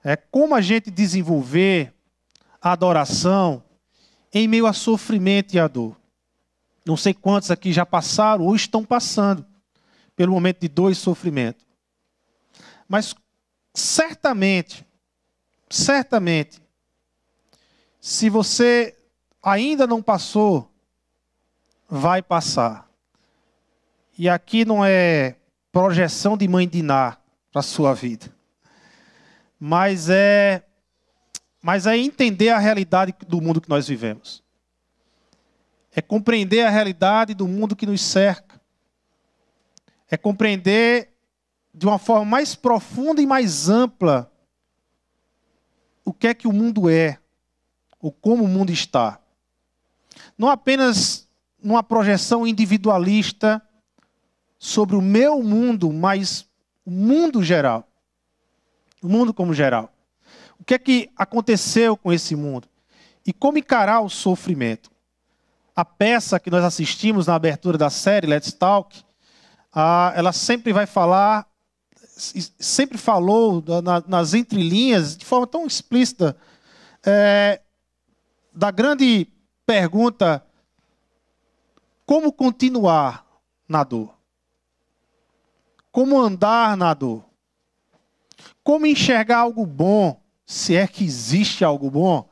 É como a gente desenvolver a adoração em meio a sofrimento e a dor. Não sei quantos aqui já passaram ou estão passando pelo momento de dor e sofrimento. Mas certamente, se você ainda não passou, vai passar. E aqui não é projeção de mãe Diná para a sua vida. Mas é entender a realidade do mundo que nós vivemos. É compreender a realidade do mundo que nos cerca. É compreender de uma forma mais profunda e mais ampla o que é que o mundo é, ou como o mundo está. Não apenas numa projeção individualista sobre o meu mundo, mas o mundo geral. O mundo como geral. O que é que aconteceu com esse mundo? E como encarar o sofrimento? A peça que nós assistimos na abertura da série, Let's Talk, ela sempre vai falar, sempre falou nas entrelinhas, de forma tão explícita, da grande pergunta: como continuar na dor? Como andar na dor? Como enxergar algo bom, se é que existe algo bom,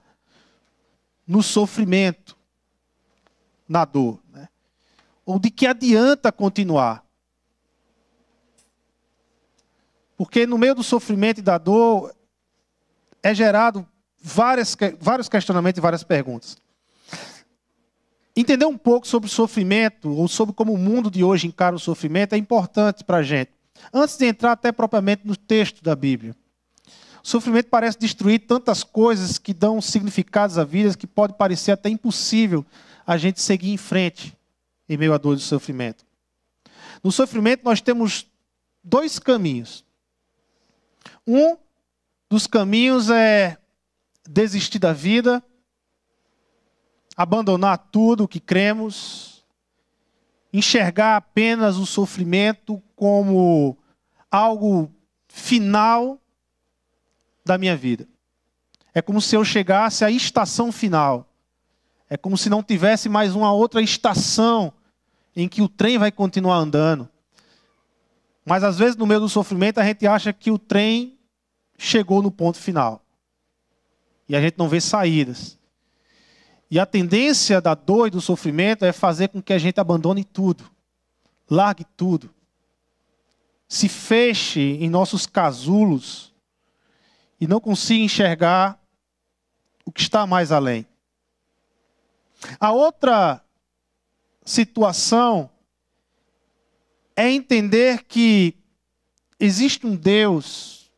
no sofrimento, na dor, né? Ou de que adianta continuar? Porque no meio do sofrimento e da dor é gerado vários questionamentos e várias perguntas. Entender um pouco sobre o sofrimento, ou sobre como o mundo de hoje encara o sofrimento, é importante para a gente. Antes de entrar até propriamente no texto da Bíblia. O sofrimento parece destruir tantas coisas que dão significados à vida, que pode parecer até impossível a gente seguir em frente em meio à dor do sofrimento. No sofrimento nós temos dois caminhos. Um dos caminhos é desistir da vida, abandonar tudo o que cremos, enxergar apenas o sofrimento como algo final da minha vida. É como se eu chegasse à estação final. É como se não tivesse mais uma outra estação em que o trem vai continuar andando. Mas às vezes no meio do sofrimento a gente acha que o trem chegou no ponto final. E a gente não vê saídas. E a tendência da dor e do sofrimento é fazer com que a gente abandone tudo. Largue tudo. Se feche em nossos casulos e não consiga enxergar o que está mais além. A outra situação é entender que existe um Deus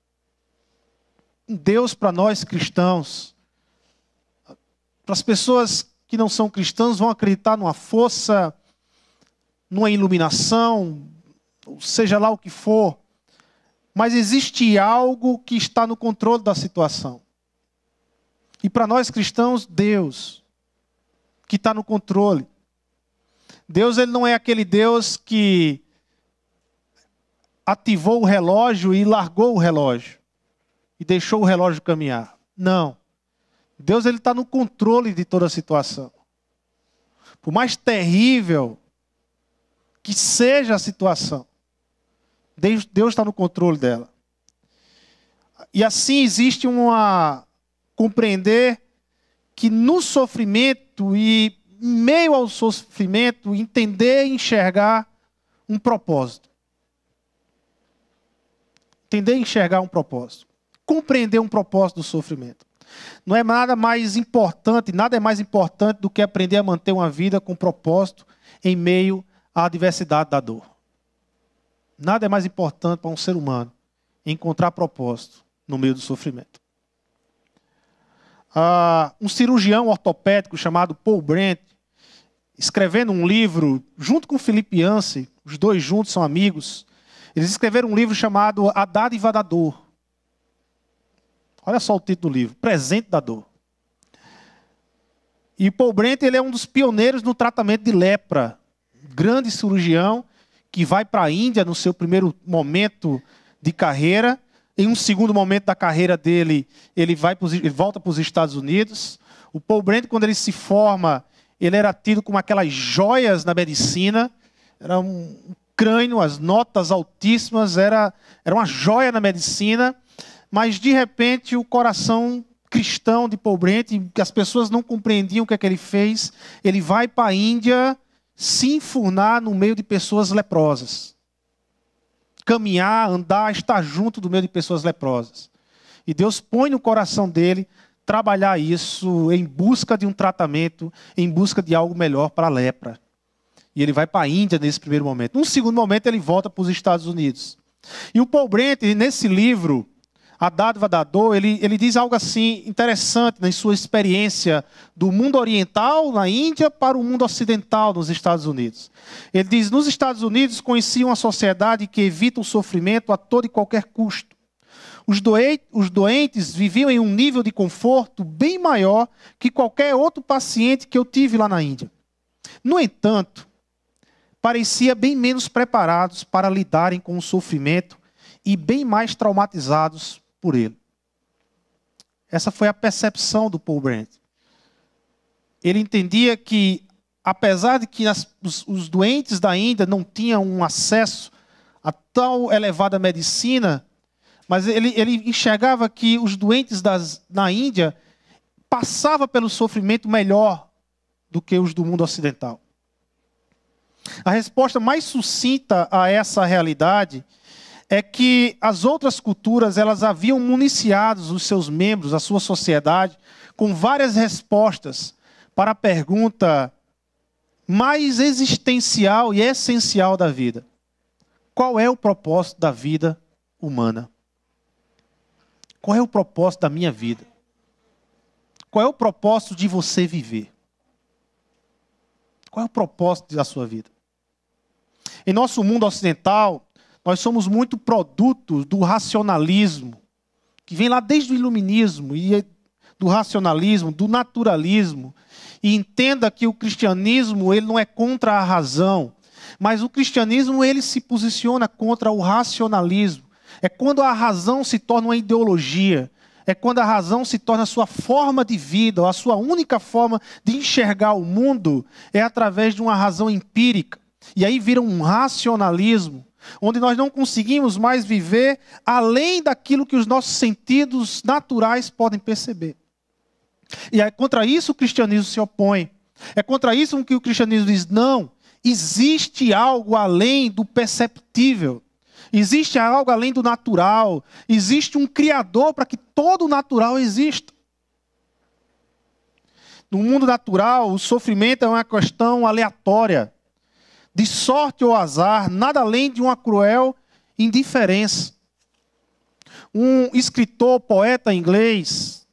para nós cristãos. Para as pessoas que não são cristãs vão acreditar numa força, numa iluminação, seja lá o que for. Mas existe algo que está no controle da situação. E para nós cristãos, Deus, que está no controle. Deus, ele não é aquele Deus que ativou o relógio e largou o relógio. E deixou o relógio caminhar. Não. Deus, ele está no controle de toda a situação. Por mais terrível que seja a situação, Deus está no controle dela. E assim existe compreender que no sofrimento e em meio ao sofrimento, entender e enxergar um propósito. Entender e enxergar um propósito. Compreender um propósito do sofrimento. Não é nada mais importante do que aprender a manter uma vida com propósito em meio à adversidade da dor. Nada é mais importante para um ser humano encontrar propósito no meio do sofrimento. Um cirurgião ortopédico chamado Paul Brent, escrevendo um livro junto com Philip Yancey, os dois juntos são amigos, eles escreveram um livro chamado A Dádiva da Dor. Olha só o título do livro, Presente da Dor. E Paul Brent, ele é um dos pioneiros no tratamento de lepra. Grande cirurgião que vai para a Índia no seu primeiro momento de carreira. Em um segundo momento da carreira dele, ele volta para os Estados Unidos. O Paul Brent, quando ele se forma, ele era tido como aquelas joias na medicina. Era um crânio, as notas altíssimas, era uma joia na medicina. Mas, de repente, o coração cristão de Paul Brent, que as pessoas não compreendiam o que é que ele fez, ele vai para a Índia se enfurnar no meio de pessoas leprosas. Caminhar, andar, estar junto do meio de pessoas leprosas. E Deus põe no coração dele trabalhar isso em busca de um tratamento, em busca de algo melhor para a lepra. E ele vai para a Índia nesse primeiro momento. Num segundo momento, ele volta para os Estados Unidos. E o Paul Brent, nesse livro, A Dádiva da Dor, ele diz algo assim interessante na sua experiência do mundo oriental, na Índia, para o mundo ocidental, nos Estados Unidos. Ele diz, nos Estados Unidos conhecia uma sociedade que evita o sofrimento a todo e qualquer custo. Os doentes viviam em um nível de conforto bem maior que qualquer outro paciente que eu tive lá na Índia. No entanto, parecia bem menos preparados para lidarem com o sofrimento e bem mais traumatizados por ele. Essa foi a percepção do Paul Brent. Ele entendia que, apesar de que os doentes da Índia não tinham um acesso a tão elevada medicina, mas ele enxergava que os doentes na Índia passavam pelo sofrimento melhor do que os do mundo ocidental. A resposta mais sucinta a essa realidade é que as outras culturas elas haviam municiado os seus membros, a sua sociedade, com várias respostas para a pergunta mais existencial e essencial da vida. Qual é o propósito da vida humana? Qual é o propósito da minha vida? Qual é o propósito de você viver? Qual é o propósito da sua vida? Em nosso mundo ocidental, nós somos muito produto do racionalismo, que vem lá desde o iluminismo, e do racionalismo, do naturalismo. E entenda que o cristianismo ele não é contra a razão, mas o cristianismo ele se posiciona contra o racionalismo. É quando a razão se torna uma ideologia, é quando a razão se torna a sua forma de vida, ou a sua única forma de enxergar o mundo é através de uma razão empírica. E aí vira um racionalismo, onde nós não conseguimos mais viver além daquilo que os nossos sentidos naturais podem perceber. E é contra isso o cristianismo se opõe. É contra isso que o cristianismo diz, não, existe algo além do perceptível. Existe algo além do natural. Existe um Criador para que todo o natural exista. No mundo natural, o sofrimento é uma questão aleatória, de sorte ou azar, nada além de uma cruel indiferença. Um escritor, poeta inglês,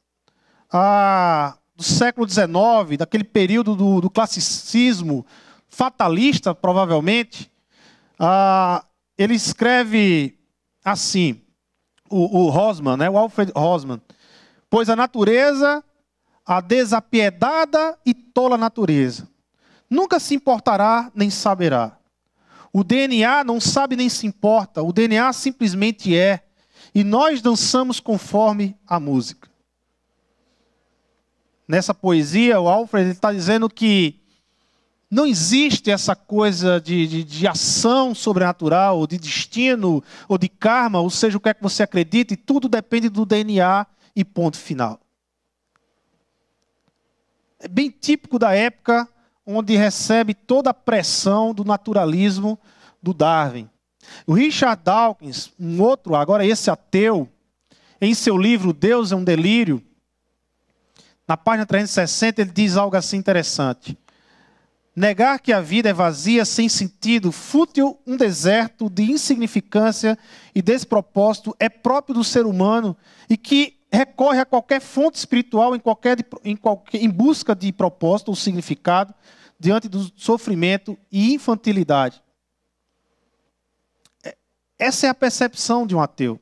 do século XIX, daquele período do classicismo, fatalista, provavelmente, ele escreve assim, o Hosman, né, o Alfred Hosman, pois a natureza, a desapiedada e tola natureza, nunca se importará nem saberá. O DNA não sabe nem se importa, o DNA simplesmente é, e nós dançamos conforme a música. Nessa poesia, o Alfred está dizendo que não existe essa coisa de ação sobrenatural, ou de destino, ou de karma, ou seja, o que é que você acredita, e tudo depende do DNA e ponto final. É bem típico da época onde recebe toda a pressão do naturalismo do Darwin. O Richard Dawkins, um outro, agora esse ateu, em seu livro Deus é um Delírio, na página 360, ele diz algo assim interessante. Negar que a vida é vazia, sem sentido, fútil, um deserto de insignificância e despropósito é próprio do ser humano e que recorre a qualquer fonte espiritual em busca de propósito ou significado diante do sofrimento e infantilidade. Essa é a percepção de um ateu.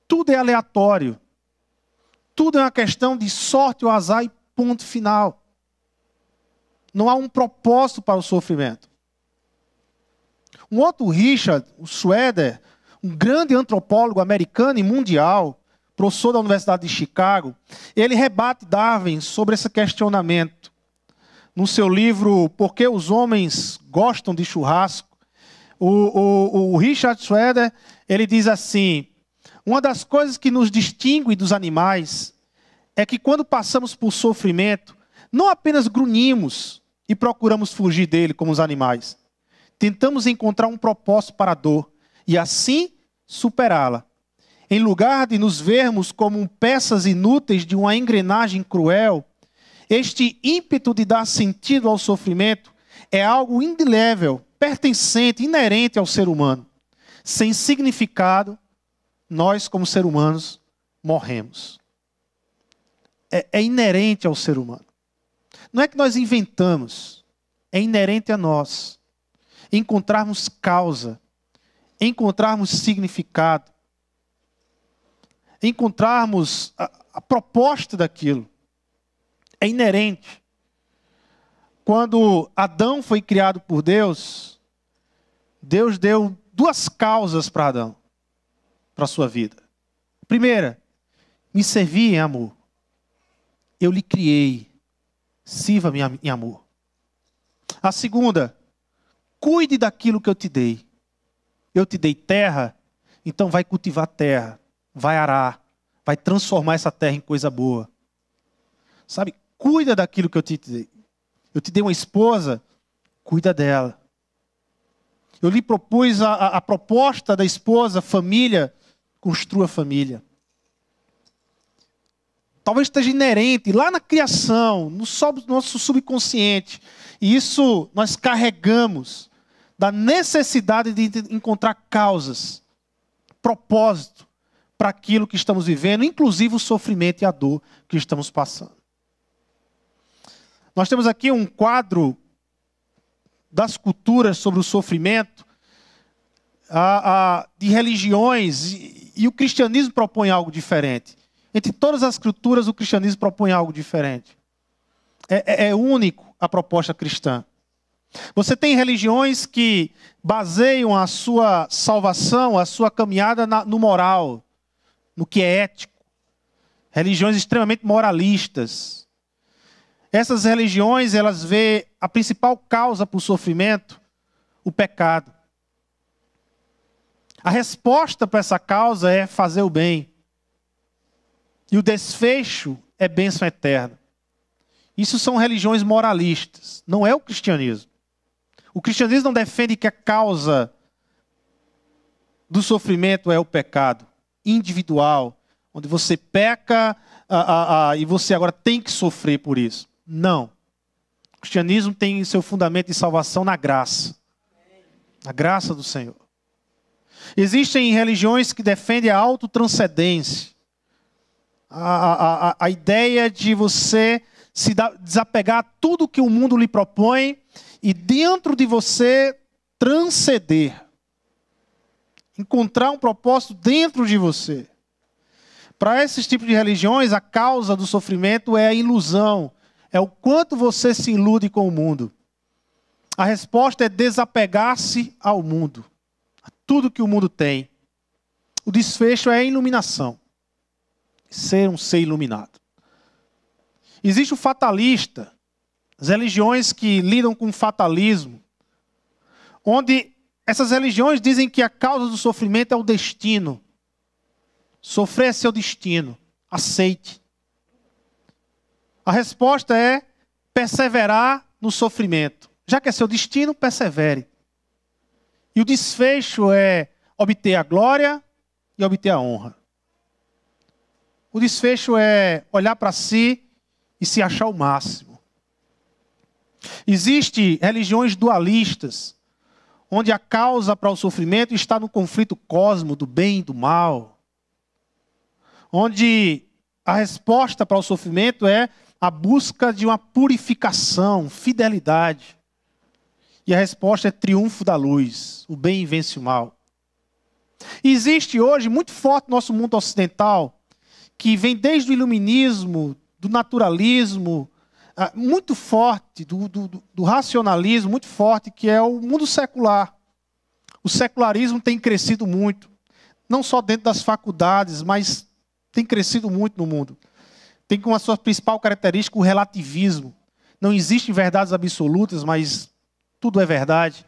Tudo é aleatório. Tudo é uma questão de sorte ou azar e ponto final. Não há um propósito para o sofrimento. Um outro Richard, o Schroeder, um grande antropólogo americano e mundial, professor da Universidade de Chicago, ele rebate Darwin sobre esse questionamento. No seu livro Por que os Homens Gostam de Churrasco, o Richard Shweder, ele diz assim: uma das coisas que nos distingue dos animais é que quando passamos por sofrimento, não apenas grunhimos e procuramos fugir dele como os animais. Tentamos encontrar um propósito para a dor e assim superá-la. Em lugar de nos vermos como peças inúteis de uma engrenagem cruel, este ímpeto de dar sentido ao sofrimento é algo indelével, pertencente, inerente ao ser humano. Sem significado, nós, como seres humanos, morremos. É inerente ao ser humano. Não é que nós inventamos, é inerente a nós. Encontrarmos causa, encontrarmos significado, encontrarmos a proposta daquilo. É inerente. Quando Adão foi criado por Deus, Deus deu duas causas para Adão, para a sua vida. Primeira, me servi em amor. Eu lhe criei, sirva-me em amor. A segunda, cuide daquilo que eu te dei. Eu te dei terra, então vai cultivar terra, vai arar, vai transformar essa terra em coisa boa. Sabe, cuida daquilo que eu te dei. Eu te dei uma esposa, cuida dela. Eu lhe propus a proposta da esposa, família, construa família. Talvez esteja inerente lá na criação, no nosso subconsciente. E isso nós carregamos da necessidade de encontrar causas, propósito para aquilo que estamos vivendo, inclusive o sofrimento e a dor que estamos passando. Nós temos aqui um quadro das culturas sobre o sofrimento, de religiões, e o cristianismo propõe algo diferente. Entre todas as culturas, o cristianismo propõe algo diferente. É único a proposta cristã. Você tem religiões que baseiam a sua salvação, a sua caminhada no moral, no que é ético. Religiões extremamente moralistas. Essas religiões, elas veem a principal causa para o sofrimento, o pecado. A resposta para essa causa é fazer o bem. E o desfecho é bênção eterna. Isso são religiões moralistas, não é o cristianismo. O cristianismo não defende que a causa do sofrimento é o pecado individual, onde você peca e você agora tem que sofrer por isso. Não. O cristianismo tem seu fundamento de salvação na graça. Na graça do Senhor. Existem religiões que defendem a autotranscendência. A ideia de você se desapegar a tudo que o mundo lhe propõe e dentro de você transcender. Encontrar um propósito dentro de você. Para esses tipos de religiões, a causa do sofrimento é a ilusão. É o quanto você se ilude com o mundo. A resposta é desapegar-se ao mundo. A tudo que o mundo tem. O desfecho é a iluminação. Ser um ser iluminado. Existe o fatalista. As religiões que lidam com fatalismo. Onde essas religiões dizem que a causa do sofrimento é o destino. Sofrer é seu destino. Aceite. A resposta é perseverar no sofrimento. Já que é seu destino, persevere. E o desfecho é obter a glória e obter a honra. O desfecho é olhar para si e se achar o máximo. Existem religiões dualistas, onde a causa para o sofrimento está no conflito cósmico do bem e do mal. Onde a resposta para o sofrimento é a busca de uma purificação, fidelidade. E a resposta é triunfo da luz. O bem vence o mal. E existe hoje, muito forte no nosso mundo ocidental, que vem desde o iluminismo, do naturalismo, muito forte, do racionalismo, muito forte, que é o mundo secular. O secularismo tem crescido muito. não só dentro das faculdades, mas tem crescido muito no mundo. Tem como a sua principal característica o relativismo. Não existem verdades absolutas, mas tudo é verdade.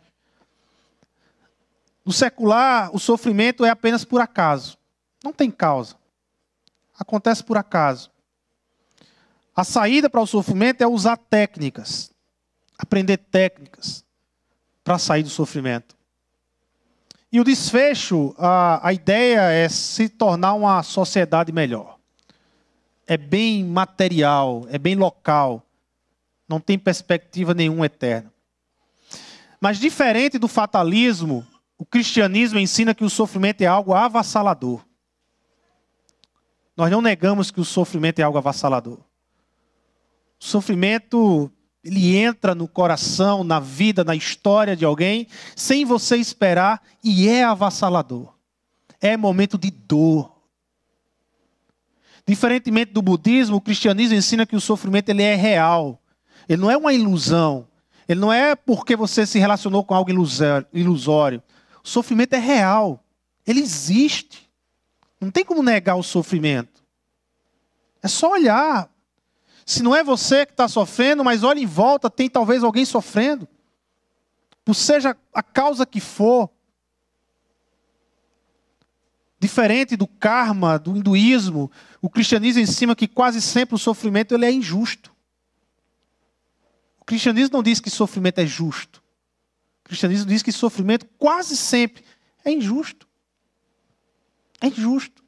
No secular, o sofrimento é apenas por acaso. Não tem causa. Acontece por acaso. A saída para o sofrimento é usar técnicas. Aprender técnicas para sair do sofrimento. E o desfecho, a ideia é se tornar uma sociedade melhor. É bem material, é bem local. Não tem perspectiva nenhuma eterna. Mas diferente do fatalismo, o cristianismo ensina que o sofrimento é algo avassalador. Nós não negamos que o sofrimento é algo avassalador. O sofrimento, ele entra no coração, na vida, na história de alguém, sem você esperar, e é avassalador. É momento de dor. Diferentemente do budismo, o cristianismo ensina que o sofrimento ele é real. Ele não é uma ilusão. Ele não é porque você se relacionou com algo ilusório. O sofrimento é real. Ele existe. Não tem como negar o sofrimento. É só olhar. Se não é você que está sofrendo, mas olha em volta, tem talvez alguém sofrendo. Por seja a causa que for. Diferente do karma, do hinduísmo, o cristianismo ensina que quase sempre o sofrimento ele é injusto. O cristianismo não diz que sofrimento é justo. O cristianismo diz que sofrimento quase sempre é injusto. É injusto.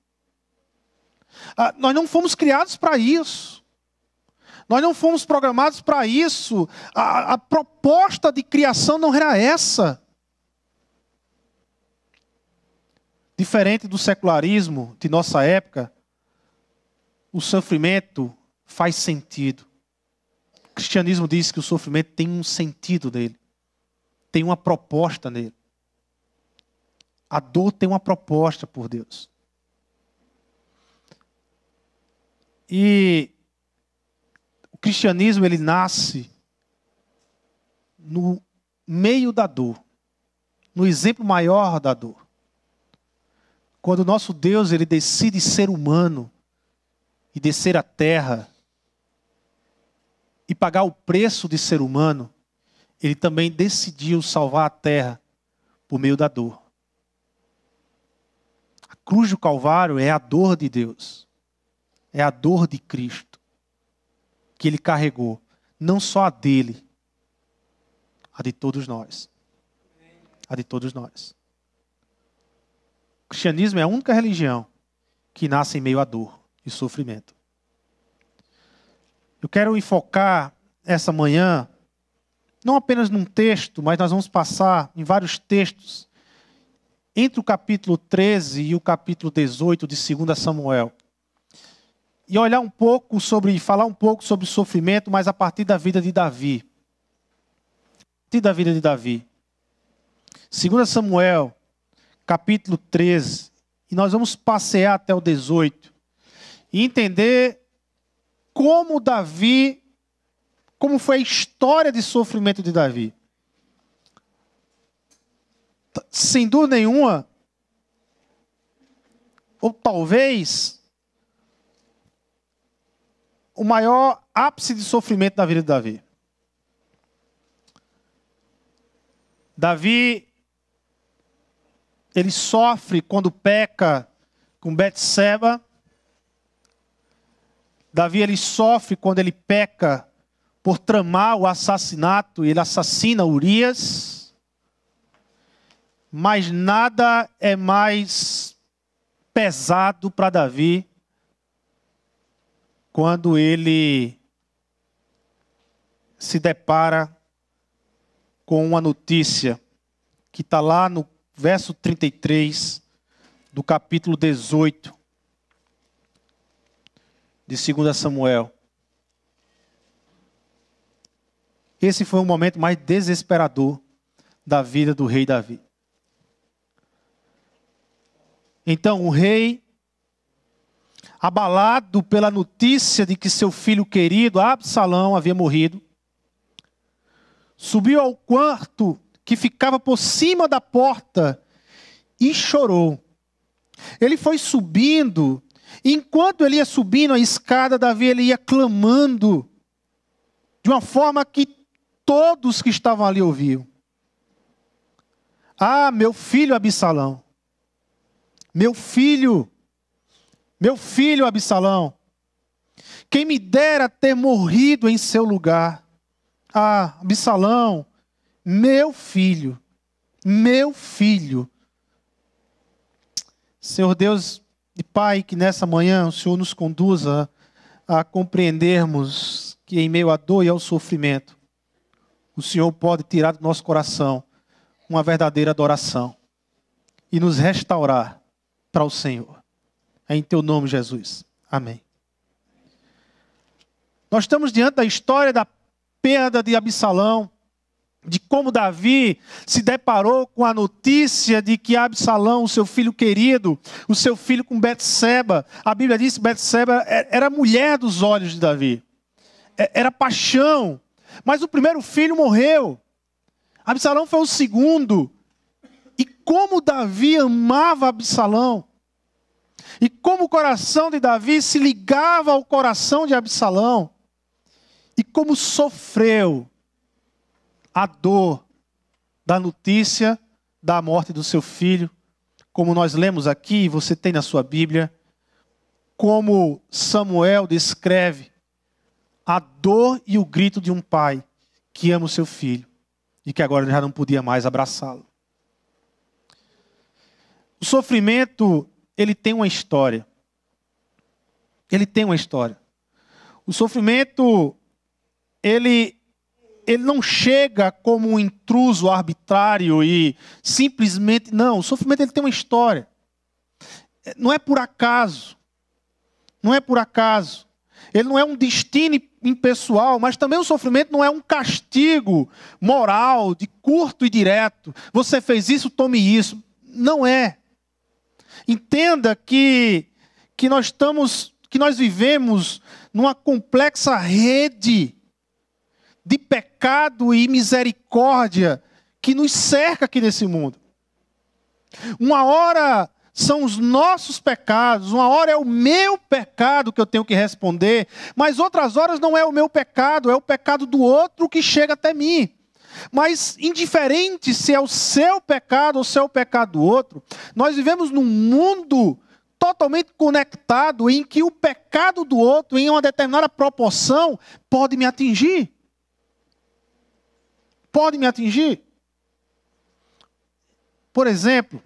Nós não fomos criados para isso. Nós não fomos programados para isso. A proposta de criação não era essa. Diferente do secularismo de nossa época, o sofrimento faz sentido. O cristianismo diz que o sofrimento tem um sentido nele. Tem uma proposta nele. A dor tem uma proposta por Deus. E o cristianismo ele nasce no meio da dor. No exemplo maior da dor. Quando o nosso Deus ele decide ser humano e descer à terra e pagar o preço de ser humano, ele também decidiu salvar a terra por meio da dor. A cruz do Calvário é a dor de Deus. É a dor de Cristo que ele carregou. Não só a dele, a de todos nós. A de todos nós. O cristianismo é a única religião que nasce em meio à dor e sofrimento. Eu quero enfocar essa manhã, não apenas num texto, mas nós vamos passar em vários textos, entre o capítulo 13 e o capítulo 18 de 2 Samuel. E olhar um pouco falar um pouco sobre o sofrimento, mas a partir da vida de Davi. A partir da vida de Davi. 2 Samuel, capítulo 13, e nós vamos passear até o 18, e entender como foi a história de sofrimento de Davi. Sem dúvida nenhuma, ou talvez, o maior ápice de sofrimento da vida de Davi. Davi, ele sofre quando peca com Betseba. Davi, ele sofre quando ele peca por tramar o assassinato, e ele assassina Urias. Mas nada é mais pesado para Davi quando ele se depara com uma notícia que está lá no verso 33 do capítulo 18 de 2 Samuel. Esse foi o momento mais desesperador da vida do rei Davi. Então o rei, abalado pela notícia de que seu filho querido, Absalão, havia morrido, subiu ao quarto que ficava por cima da porta e chorou. Ele foi subindo, e enquanto ele ia subindo a escada, Davi ele ia clamando, de uma forma que todos que estavam ali ouviam. Ah, meu filho Absalão, meu filho Absalão, quem me dera ter morrido em seu lugar. Ah, Absalão, meu filho. Senhor Deus e Pai, que nessa manhã o Senhor nos conduza a compreendermos que em meio à dor e ao sofrimento, o Senhor pode tirar do nosso coração uma verdadeira adoração e nos restaurar para o Senhor. É em teu nome, Jesus. Amém. Nós estamos diante da história da perda de Absalão, de como Davi se deparou com a notícia de que Absalão, o seu filho querido, o seu filho com Betseba, a Bíblia diz que Betseba era a mulher dos olhos de Davi, era paixão, mas o primeiro filho morreu, Absalão foi o segundo, e como Davi amava Absalão, e como o coração de Davi se ligava ao coração de Absalão, e como sofreu a dor da notícia da morte do seu filho, como nós lemos aqui, você tem na sua Bíblia, como Samuel descreve a dor e o grito de um pai que ama o seu filho e que agora já não podia mais abraçá-lo. O sofrimento, ele tem uma história. Ele tem uma história. O sofrimento, ele não chega como um intruso arbitrário e simplesmente... Não, o sofrimento ele tem uma história. Não é por acaso. Não é por acaso. Ele não é um destino impessoal, mas também o sofrimento não é um castigo moral, de curto e direto. Você fez isso, tome isso. Não é. Entenda que nós vivemos numa complexa rede de pecado e misericórdia que nos cerca aqui nesse mundo. Uma hora são os nossos pecados, uma hora é o meu pecado que eu tenho que responder, mas outras horas não é o meu pecado, é o pecado do outro que chega até mim. Mas indiferente se é o seu pecado ou se é o pecado do outro, nós vivemos num mundo totalmente conectado em que o pecado do outro, em uma determinada proporção, pode me atingir. Pode me atingir. Por exemplo,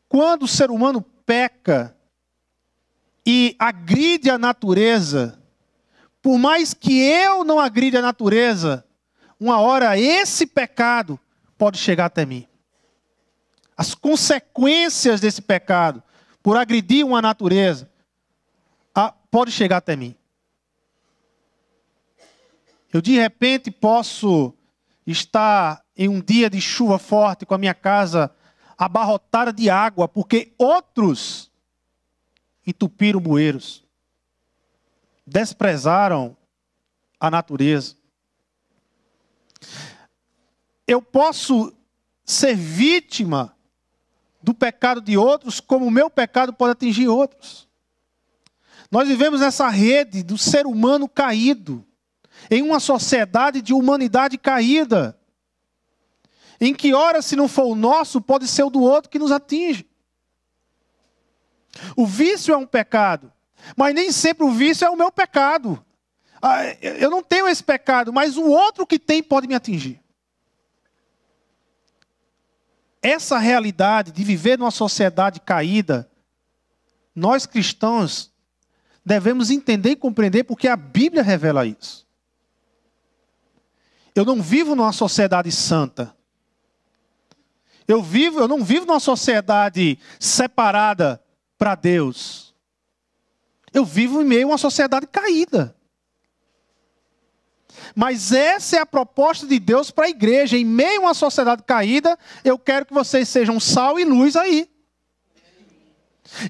quando o ser humano peca e agride a natureza, por mais que eu não agride a natureza, uma hora esse pecado pode chegar até mim. As consequências desse pecado, por agredir uma natureza, pode chegar até mim. Eu de repente posso estar em um dia de chuva forte com a minha casa abarrotada de água, porque outros entupiram bueiros, desprezaram a natureza. Eu posso ser vítima do pecado de outros, como o meu pecado pode atingir outros. Nós vivemos nessa rede do ser humano caído, em uma sociedade de humanidade caída, em que ora, se não for o nosso, pode ser o do outro que nos atinge. O vício é um pecado, mas nem sempre o vício é o meu pecado. Eu não tenho esse pecado, mas o outro que tem pode me atingir. Essa realidade de viver numa sociedade caída, nós cristãos devemos entender e compreender, porque a Bíblia revela isso. Eu não vivo numa sociedade santa. Eu não vivo numa sociedade separada para Deus. Eu vivo em meio a uma sociedade caída. Mas essa é a proposta de Deus para a igreja. Em meio a uma sociedade caída, eu quero que vocês sejam sal e luz aí.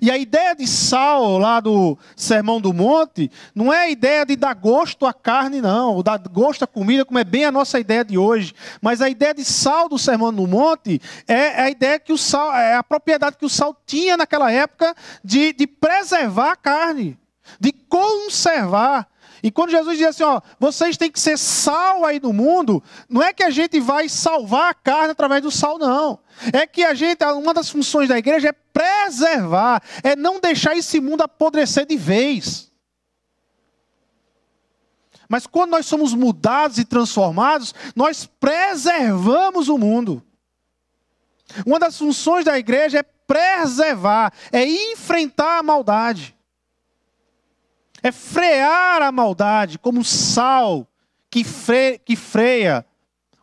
E a ideia de sal lá do Sermão do Monte não é a ideia de dar gosto à carne, não, ou dar gosto à comida, como é bem a nossa ideia de hoje. Mas a ideia de sal do Sermão do Monte é a ideia que o sal, é a propriedade que o sal tinha naquela época de preservar a carne, de conservar. E quando Jesus diz assim, ó, vocês têm que ser sal aí no mundo, não é que a gente vai salvar a carne através do sal, não. É que uma das funções da igreja é preservar, é não deixar esse mundo apodrecer de vez. Mas quando nós somos mudados e transformados, nós preservamos o mundo. Uma das funções da igreja é preservar, é enfrentar a maldade. É frear a maldade como sal que freia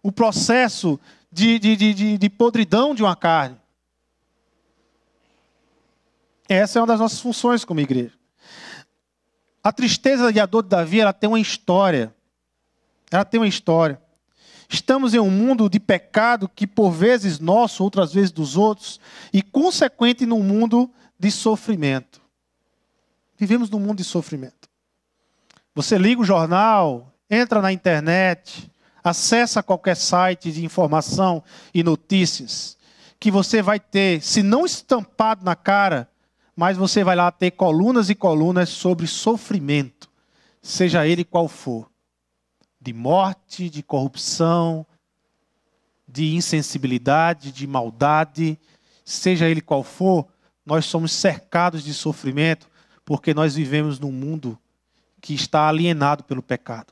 o processo de podridão de uma carne. Essa é uma das nossas funções como igreja. A tristeza e a dor de Davi, ela tem uma história. Ela tem uma história. Estamos em um mundo de pecado que por vezes nosso, outras vezes dos outros, e consequente num mundo de sofrimento. Vivemos num mundo de sofrimento. Você liga o jornal, entra na internet, acessa qualquer site de informação e notícias, que você vai ter, se não estampado na cara, mas você vai lá ter colunas e colunas sobre sofrimento, seja ele qual for. De morte, de corrupção, de insensibilidade, de maldade, seja ele qual for, nós somos cercados de sofrimento, porque nós vivemos num mundo que está alienado pelo pecado.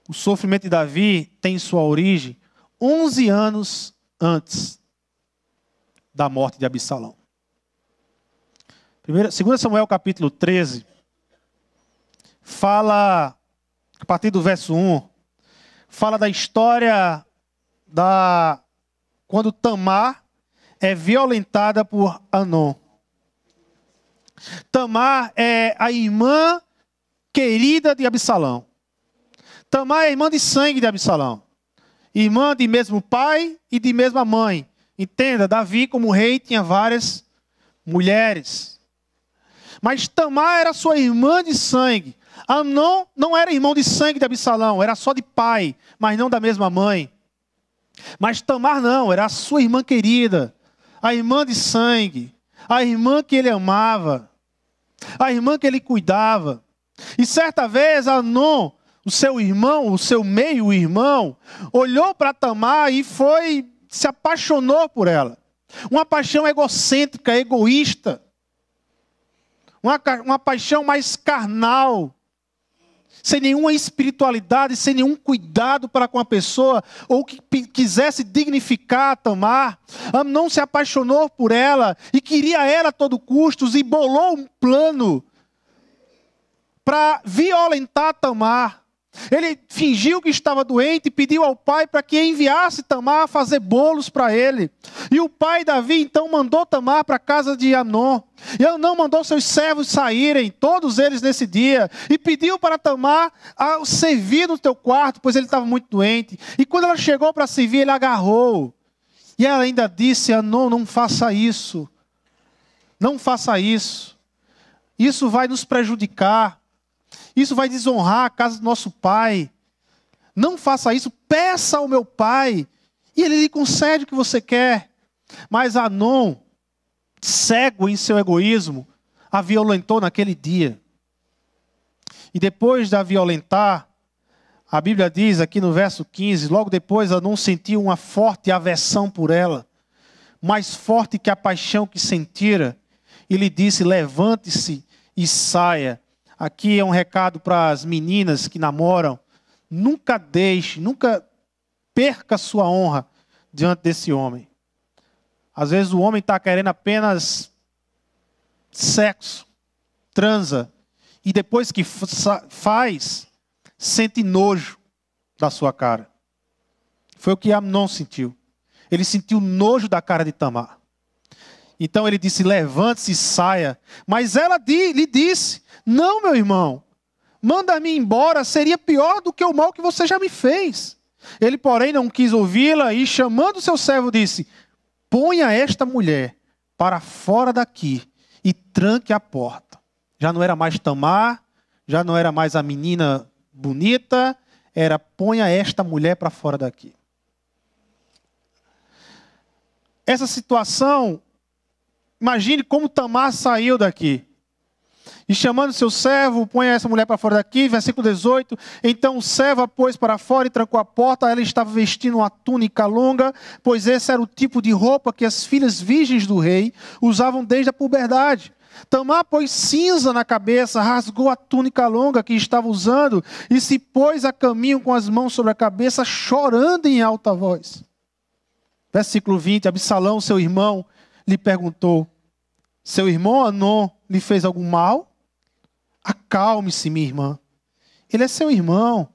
O sofrimento de Davi tem sua origem 11 anos antes da morte de Absalão. 2 Samuel capítulo 13, fala, a partir do verso 1, fala da história quando Tamar é violentada por Amnon. Tamar é a irmã querida de Absalão. Tamar é a irmã de sangue de Absalão. Irmã de mesmo pai e de mesma mãe. Entenda, Davi como rei tinha várias mulheres. Mas Tamar era sua irmã de sangue. Amnon não era irmão de sangue de Absalão, era só de pai, mas não da mesma mãe. Mas Tamar não, era a sua irmã querida, a irmã de sangue, a irmã que ele amava, a irmã que ele cuidava. E certa vez Amnon, o seu irmão, o seu meio-irmão, olhou para Tamar e se apaixonou por ela. Uma paixão egocêntrica, egoísta. Uma paixão mais carnal. Sem nenhuma espiritualidade, sem nenhum cuidado para com a pessoa, ou que quisesse dignificar Tamar. Amnon se apaixonou por ela e queria ela a todo custo e bolou um plano para violentar Tamar. Ele fingiu que estava doente e pediu ao pai para que enviasse Tamar a fazer bolos para ele. E o pai Davi então mandou Tamar para a casa de Amnon. E Amnon mandou seus servos saírem, todos eles nesse dia, e pediu para Tamar a servir no teu quarto, pois ele estava muito doente. E quando ela chegou para servir, ele agarrou. E ela ainda disse: Amnon, não faça isso. Não faça isso. Isso vai nos prejudicar. Isso vai desonrar a casa do nosso pai. Não faça isso, peça ao meu pai, e ele lhe concede o que você quer. Mas Amnon, cego em seu egoísmo, a violentou naquele dia. E depois de a violentar, a Bíblia diz aqui no verso 15, logo depois Amnon sentiu uma forte aversão por ela, mais forte que a paixão que sentira, e lhe disse: levante-se e saia. Aqui é um recado para as meninas que namoram. Nunca perca sua honra diante desse homem. Às vezes o homem está querendo apenas sexo, transa, e depois que faz, sente nojo da sua cara. Foi o que Amnon sentiu. Ele sentiu nojo da cara de Tamar. Então ele disse: levante-se e saia. Mas ela lhe disse: não, meu irmão, manda-me embora, seria pior do que o mal que você já me fez. Ele, porém, não quis ouvi-la e, chamando seu servo, disse: ponha esta mulher para fora daqui e tranque a porta. Já não era mais Tamar, já não era mais a menina bonita, era ponha esta mulher para fora daqui. Essa situação, imagine como Tamar saiu daqui. E chamando seu servo, põe essa mulher para fora daqui, versículo 18. Então o servo a pôs para fora e trancou a porta. Ela estava vestindo uma túnica longa, pois esse era o tipo de roupa que as filhas virgens do rei usavam desde a puberdade. Tamar pôs cinza na cabeça, rasgou a túnica longa que estava usando e se pôs a caminho com as mãos sobre a cabeça, chorando em alta voz. Versículo 20, Absalão, seu irmão, lhe perguntou: seu irmão Amnon lhe fez algum mal? Acalme-se, minha irmã. Ele é seu irmão.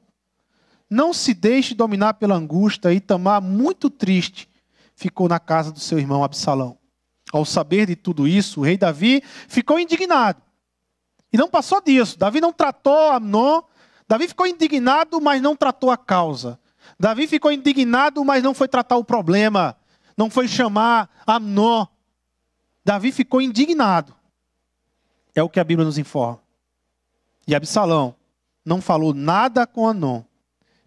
Não se deixe dominar pela angústia. E Tamar, muito triste, ficou na casa do seu irmão Absalão. Ao saber de tudo isso, o rei Davi ficou indignado. E não passou disso. Davi não tratou Amnon. Davi ficou indignado, mas não tratou a causa. Davi ficou indignado, mas não foi tratar o problema. Não foi chamar Amnon. Davi ficou indignado. É o que a Bíblia nos informa. E Absalão não falou nada com Amnon,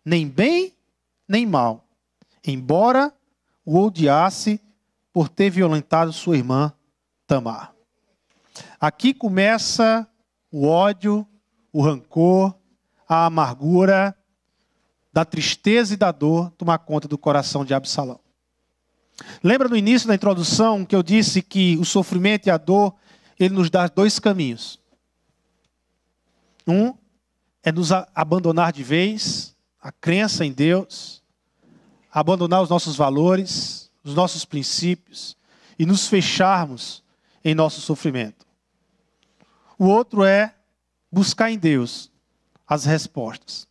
nem bem, nem mal, embora o odiasse por ter violentado sua irmã Tamar. Aqui começa o ódio, o rancor, a amargura, da tristeza e da dor tomar conta do coração de Absalão. Lembra no início da introdução que eu disse que o sofrimento e a dor, ele nos dá dois caminhos. Um é nos abandonar de vez, a crença em Deus, abandonar os nossos valores, os nossos princípios e nos fecharmos em nosso sofrimento. O outro é buscar em Deus as respostas.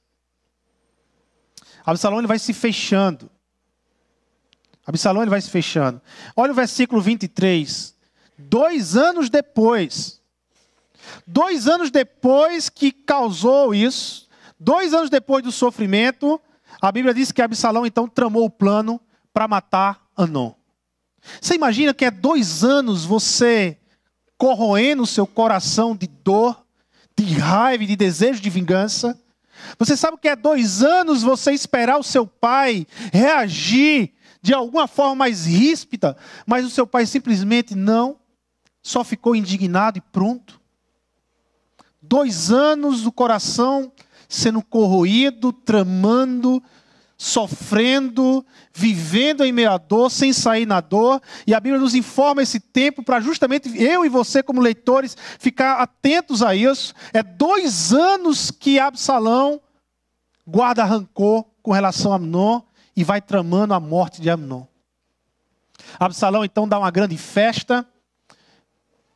Absalão ele vai se fechando. Absalão ele vai se fechando. Olha o versículo 23. 2 anos depois. 2 anos depois que causou isso, 2 anos depois do sofrimento, a Bíblia diz que Absalão então tramou o plano para matar Amnon. Você imagina que é 2 anos você corroendo o seu coração de dor, de raiva e de desejo de vingança? Você sabe que é 2 anos você esperar o seu pai reagir de alguma forma mais ríspida, mas o seu pai simplesmente não, só ficou indignado e pronto. 2 anos do coração sendo corroído, tramando, sofrendo, vivendo em meio à dor, sem sair na dor. E a Bíblia nos informa esse tempo para justamente eu e você como leitores ficar atentos a isso. É 2 anos que Absalão guarda rancor com relação a Amnon e vai tramando a morte de Amnon. Absalão então dá uma grande festa.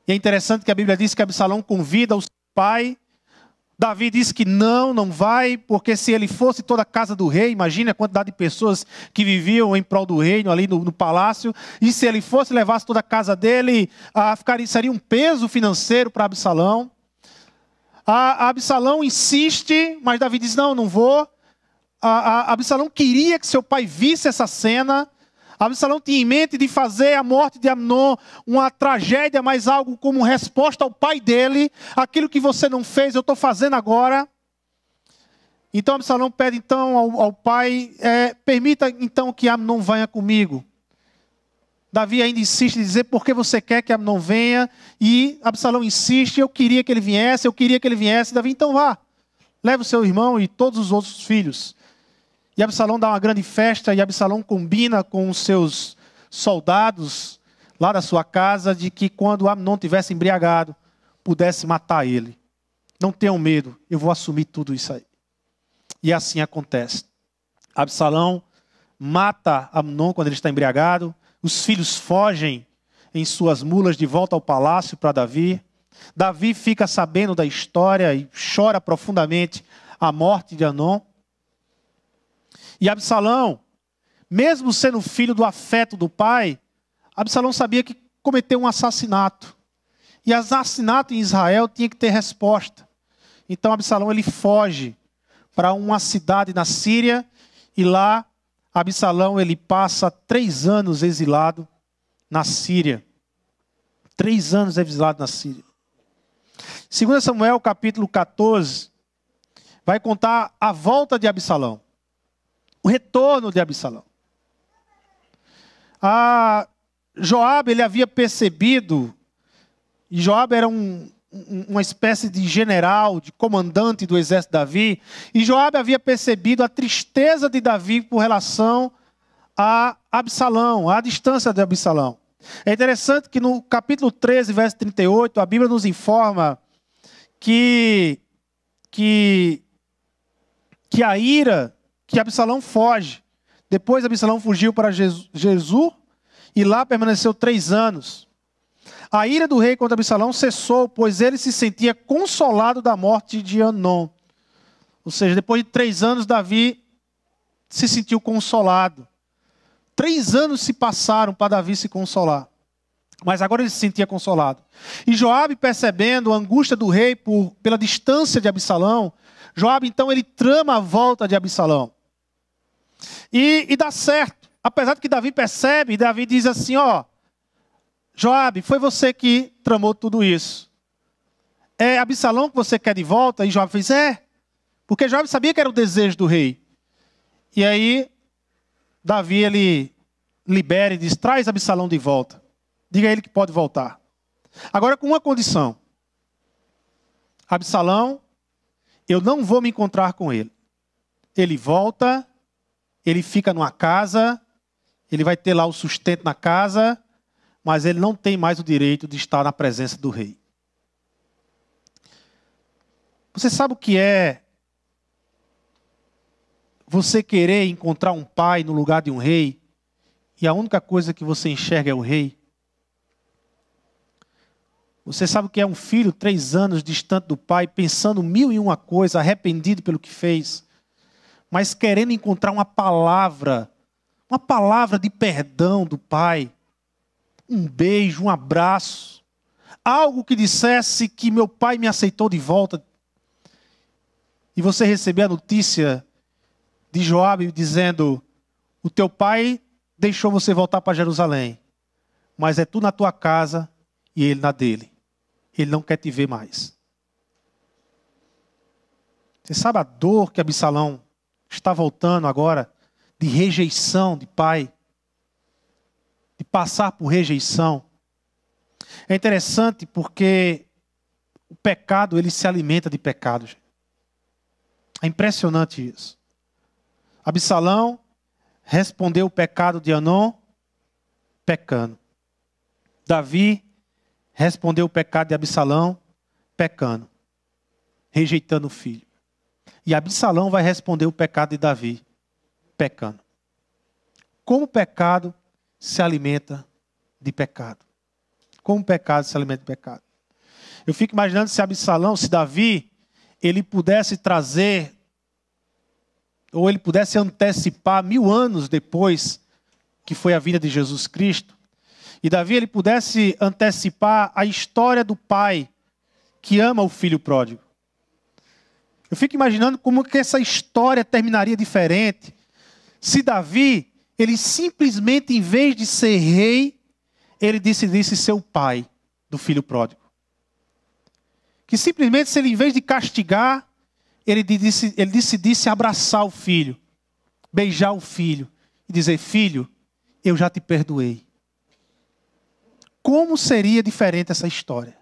E é interessante que a Bíblia diz que Absalão convida o seu pai. Davi diz que não vai, porque se ele fosse toda a casa do rei, imagine a quantidade de pessoas que viviam em prol do reino ali no palácio, e se ele fosse, levasse toda a casa dele, seria um peso financeiro para Absalão. Absalão insiste, mas Davi diz, não vou. Absalão queria que seu pai visse essa cena. Absalão tinha em mente de fazer a morte de Amnon uma tragédia, mas algo como resposta ao pai dele. Aquilo que você não fez, eu estou fazendo agora. Então Absalão pede então ao pai, permita então que Amnon venha comigo. Davi ainda insiste em dizer, por que você quer que Amnon venha? E Absalão insiste, eu queria que ele viesse. Davi, então vá, leve o seu irmão e todos os outros filhos. E Absalão dá uma grande festa, e Absalão combina com os seus soldados lá da sua casa, de que quando Amnon tivesse embriagado, pudesse matar ele. Não tenham medo, eu vou assumir tudo isso aí. E assim acontece. Absalão mata Amnon quando ele está embriagado, os filhos fogem em suas mulas de volta ao palácio para Davi. Davi fica sabendo da história e chora profundamente a morte de Amnon. E Absalão, mesmo sendo filho do afeto do pai, Absalão sabia que cometeu um assassinato. E assassinato em Israel tinha que ter resposta. Então Absalão ele foge para uma cidade na Síria, e lá Absalão ele passa 3 anos exilado na Síria. 3 anos exilado na Síria. 2 Samuel, capítulo 14, vai contar a volta de Absalão. O retorno de Absalão. Joabe, ele havia percebido, e Joabe era uma espécie de general, de comandante do exército de Davi, e Joabe havia percebido a tristeza de Davi por relação a Absalão, a distância de Absalão. É interessante que no capítulo 13, verso 38, a Bíblia nos informa que a ira, que Absalão foge. Depois Absalão fugiu para Gesur e lá permaneceu 3 anos. A ira do rei contra Absalão cessou, pois ele se sentia consolado da morte de Amnon. Ou seja, depois de 3 anos, Davi se sentiu consolado. 3 anos se passaram para Davi se consolar. Mas agora ele se sentia consolado. E Joabe, percebendo a angústia do rei pela distância de Absalão, Joabe, então, ele trama a volta de Absalão. E dá certo. Apesar de que Davi percebe, Davi diz assim, Joabe, foi você que tramou tudo isso. É Absalão que você quer de volta? E Joabe fez, porque Joabe sabia que era o desejo do rei. E aí, Davi, ele libera e diz, traz Absalão de volta. Diga a ele que pode voltar. Agora com uma condição. Absalão, eu não vou me encontrar com ele. Ele volta, ele fica numa casa, ele vai ter lá o sustento na casa, mas ele não tem mais o direito de estar na presença do rei. Você sabe o que é você querer encontrar um pai no lugar de um rei e a única coisa que você enxerga é o rei? Você sabe o que é um filho 3 anos distante do pai, pensando 1001 coisas, arrependido pelo que fez, mas querendo encontrar uma palavra de perdão do pai, um beijo, um abraço, algo que dissesse que meu pai me aceitou de volta. E você receber a notícia de Joabe dizendo, o teu pai deixou você voltar para Jerusalém, mas é tu na tua casa e ele na dele. Ele não quer te ver mais. Você sabe a dor que Absalão está voltando agora, de rejeição de pai, de passar por rejeição? É interessante porque o pecado, ele se alimenta de pecado. É impressionante isso. Absalão respondeu o pecado de Amnon pecando. Davi respondeu o pecado de Absalão pecando, rejeitando o filho. E Absalão vai responder o pecado de Davi pecando. Como o pecado se alimenta de pecado? Como o pecado se alimenta de pecado? Eu fico imaginando se Absalão, se Davi, ele pudesse trazer, ou ele pudesse antecipar 1000 anos depois que foi a vida de Jesus Cristo, e Davi, ele pudesse antecipar a história do pai que ama o filho pródigo. Eu fico imaginando como que essa história terminaria diferente se Davi, ele simplesmente, em vez de ser rei, ele decidisse ser o pai do filho pródigo. Que simplesmente, se ele, em vez de castigar, ele decidisse abraçar o filho, beijar o filho e dizer, filho, eu já te perdoei. Como seria diferente essa história?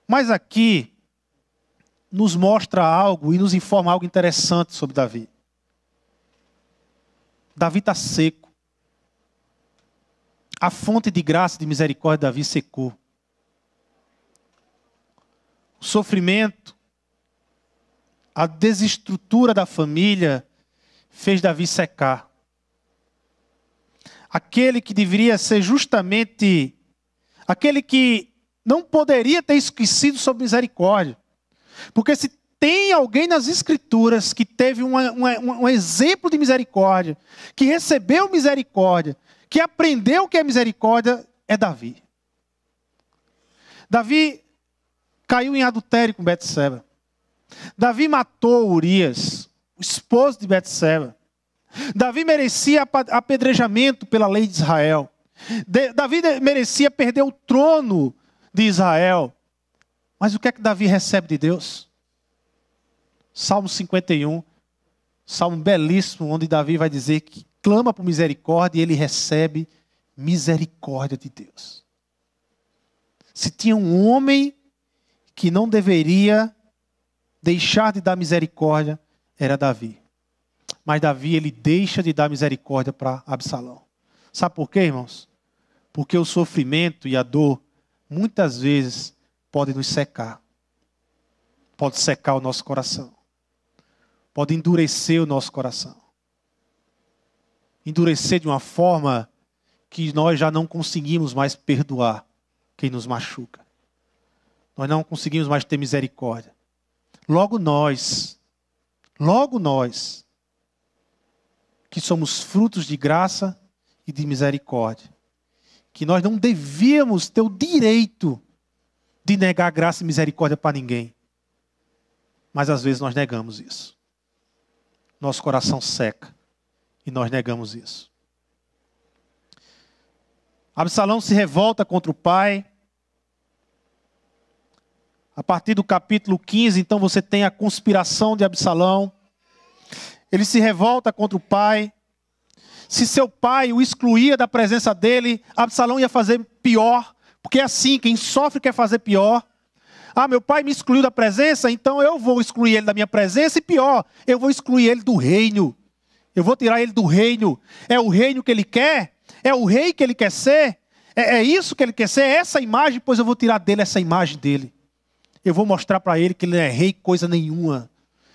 Mas aqui nos mostra algo e nos informa algo interessante sobre Davi. Davi está seco. A fonte de graça e de misericórdia de Davi secou. O sofrimento, a desestrutura da família fez Davi secar. Aquele que deveria ser justamente aquele que não poderia ter esquecido sobre misericórdia. Porque se tem alguém nas Escrituras que teve um exemplo de misericórdia, que recebeu misericórdia, que aprendeu o que é misericórdia, é Davi. Davi caiu em adultério com Betseba. Davi matou Urias, o esposo de Betseba. Davi merecia apedrejamento pela lei de Israel. Davi merecia perder o trono de Israel. Mas o que é que Davi recebe de Deus? Salmo 51, salmo belíssimo, onde Davi vai dizer que clama por misericórdia e ele recebe misericórdia de Deus. Se tinha um homem que não deveria deixar de dar misericórdia, era Davi. Mas Davi, ele deixa de dar misericórdia para Absalão. Sabe por quê, irmãos? Porque o sofrimento e a dor, muitas vezes, podem nos secar. Pode secar o nosso coração. Pode endurecer o nosso coração. Endurecer de uma forma que nós já não conseguimos mais perdoar quem nos machuca. Nós não conseguimos mais ter misericórdia. Logo nós, que somos frutos de graça e de misericórdia, que nós não devíamos ter o direito de negar graça e misericórdia para ninguém. Mas às vezes nós negamos isso. Nosso coração seca e nós negamos isso. Absalão se revolta contra o pai. A partir do capítulo 15, então você tem a conspiração de Absalão. Ele se revolta contra o pai. Se seu pai o excluía da presença dele, Absalão ia fazer pior. Porque é assim, quem sofre quer fazer pior. Ah, meu pai me excluiu da presença, então eu vou excluir ele da minha presença. E pior, eu vou excluir ele do reino. Eu vou tirar ele do reino. É o reino que ele quer? É o rei que ele quer ser? É isso que ele quer ser? É essa imagem? Pois eu vou tirar dele essa imagem dele. Eu vou mostrar para ele que ele não é rei coisa nenhuma.